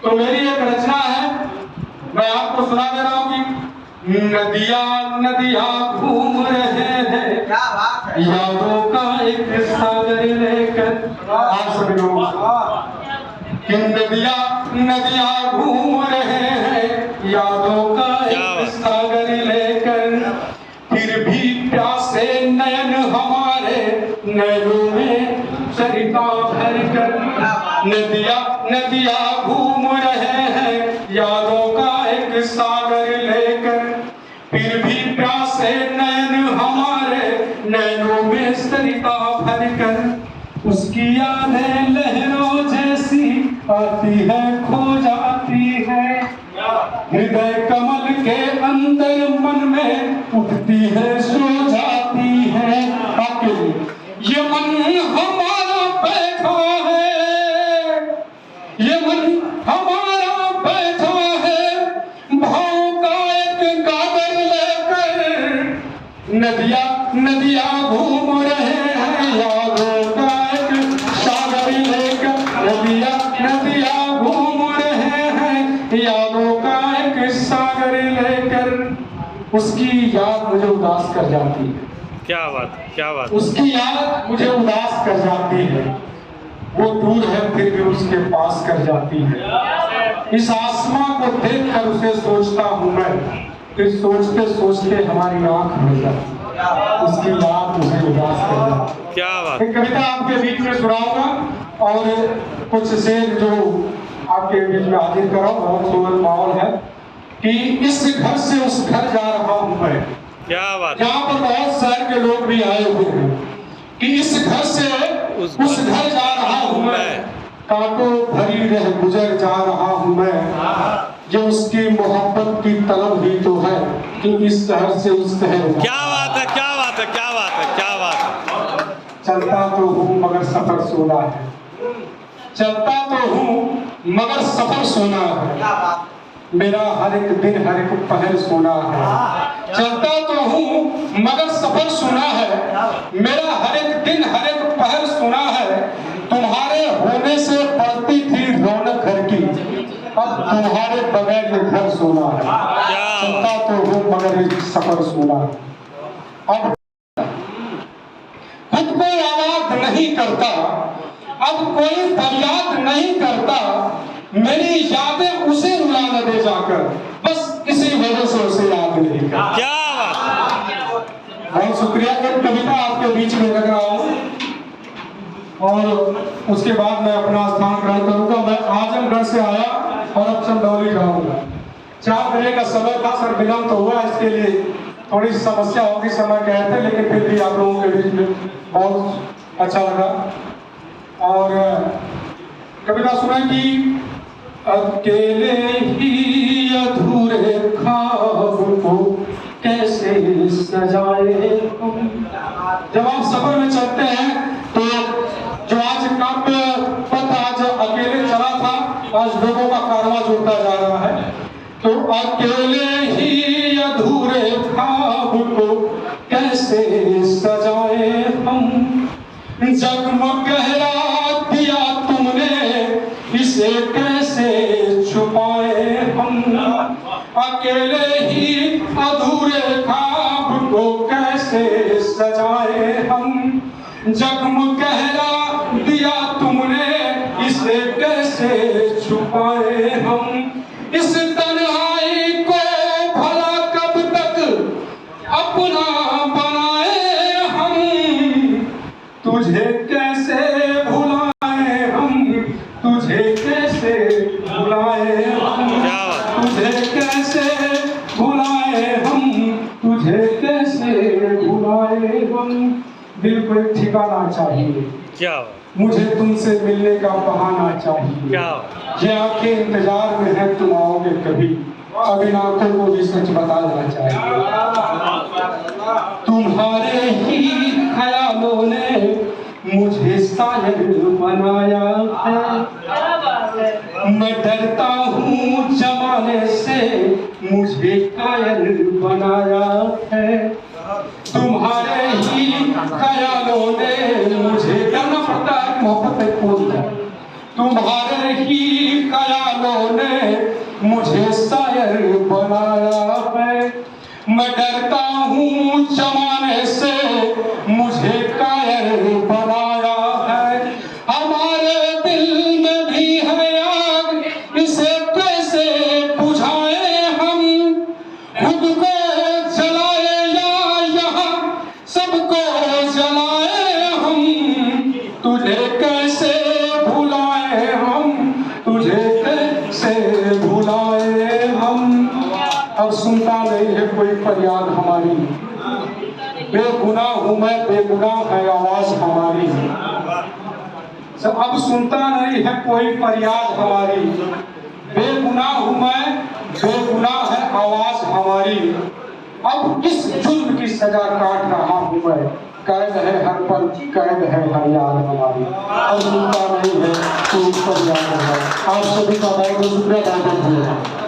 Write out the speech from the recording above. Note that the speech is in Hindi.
तो मेरी एक रचना है, मैं आपको सुना दे रहा हूँ कि नदियाँ नदियाँ घूम रहे हैं, यादों का एक सागर लेकर। आप सभी लोग कि नदियाँ नदियाँ घूम रहे हैं, यादों का एक सागर लेकर, फिर भी प्यासे नयन हमारे नैनों में सरिता भर कर। नदियाँ नदियाँ घूम रहे हैं, यादों का एक सागर लेकर, फिर भी प्यासे नयन हमारे नैनों में सरिता भर कर। उसकी यादें लहरों जैसी आती है खो जाती है, हृदय कमल के अंदर मन में उठती है सो जाती है। ये मन हमारा बैठा है, ये मन हमारा बैठा है, भाव का एक कागर लेकर। नदियाँ नदियाँ घूम रहे हैं, यादों का एक सागर लेकर। नदियाँ नदियाँ घूम रहे हैं, यादों का एक सागर लेकर। उसकी याद मुझे उदास कर जाती है। क्या बात, क्या बात। उसकी याद मुझे उदास कर जाती है, वो दूर है फिर भी उसके पास कर जाती है। इस आसमां को देखकर उसे सोचता हूँ मैं, फिर सोचते सोचते हमारी आंख भर जाती है, उसकी याद मुझे उदास कर जाती है। क्या बात। एक कविता आपके बीच में सुनाऊंगा और कुछ शेर जो आपके बीच में हाजिर कराओ। बहुत सुंदर माहौल है कि इस घर से उस घर जा रहा हूँ मैं। क्या बात। यहाँ पर बहुत शहर के लोग भी आए हुए हैं कि इस घर से उस घर जा रहा हूँ मैं, कांटों भरी रह गुजर जा रहा हूँ मैं। जो उसकी मोहब्बत की तलब ही तो है कि इस शहर से उस शहर। क्या बात है, क्या बात है, क्या बात है, क्या बात है। चलता तो हूँ मगर सफर सोना है, चलता तो हूँ मगर सफर सोना है, मेरा हर एक दिन हर एक पहर सोना है। चलता तो हूँ मगर सफर सुना है, मेरा हर एक दिन हर एक पहर सुना है। तुम्हारे होने से बढ़ती थी रौनक घर की, अब तुम्हारे बगैर ये घर सोना है। चलता तो हूँ मगर ये सफर सोना है। अब खुद को आबाद नहीं करता, अब कोई फरियाद नहीं करता, मेरी यादें उसे रुला न दे जाकर, बस इसी वजह से उसे याद नहीं करता। क्या बात। बहुत शुक्रिया। एक कविता आपके बीच में रख रहा हूँ और उसके बाद मैं अपना स्थान ग्रहण करूंगा। मैं आजमगढ़ से आया और अब चंदौली जाऊंगा। 4 बजे का समय था सर, विलंब तो हुआ, इसके लिए थोड़ी समस्या होगी, समय कहे थे, लेकिन फिर भी आप लोगों के बीच में बहुत अच्छा लगा। और कविता सुना कि अकेले ही अधूरे ख्वाब को कैसे सजाए हम। जब आप सफर में चलते हैं तो जो आज काव्य पथ आज अकेले चला था, आज लोगों का कारवां जुड़ता जा रहा है। तो अकेले ही अधूरे ख्वाब को कैसे सजाए हम, जगमग गहरा दिया तुमने इसे कैसे छुपाए हम। अकेले ही अधूरे ख्वाब को कैसे सजाए हम, जगमग गहरा दिया तुमने इसे कैसे छुपाए हम। इस तन्हाई को भला कब तक अपना बनाए हम, तुझे कैसे भुलाए हम, तुझे कैसे भुलाए हम, तुझे कैसे भुलाए हम, तुझे कैसे भुलाए हम। दिल को एक ठिकाना चाहिए, क्या मुझे तुमसे मिलने का बहाना चाहिए। क्या ये आंखें इंतजार में है तुम आओगे कभी, अब इन आंखों को भी सच बताना चाहिए। तुम्हारे ही ख्यालों ने मुझे शायर बनाया है, मैं डरता हूँ जमाने से मुझे कायल बनाया है। तुम्हारे ही ख्यालों ने मुझे, डरना पड़ता है मोहब्बत में कूद है, तुम्हारे ही ख्यालों ने मुझे शायर बनाया है। मैं डरता हूँ जमाने से, मुझे कायर बनाया है। हमारे दिल में भी है आग, इसे कैसे बुझाए हम। खुद को जलाए या यहाँ सबको जलाए हम। तुझे कैसे भुलाए हम, तुझे कैसे भुलाए हम। अब सुनता नहीं है कोई फरियाद हमारी, बेगुनाह हूं मैं, बेगुनाह है आवाज हमारी। अब सुनता नहीं है कोई फरियाद हमारी, बेगुनाह हूं मैं, बेगुनाह है आवाज हमारी। अब किस जुल्म की सजा काट रहा हूं मैं, कैद है हर पल, कैद है हर याद हमारी। अब सुनता नहीं है कोई फरियाद हमारी। आप सभी का बहुत शुक्रिया।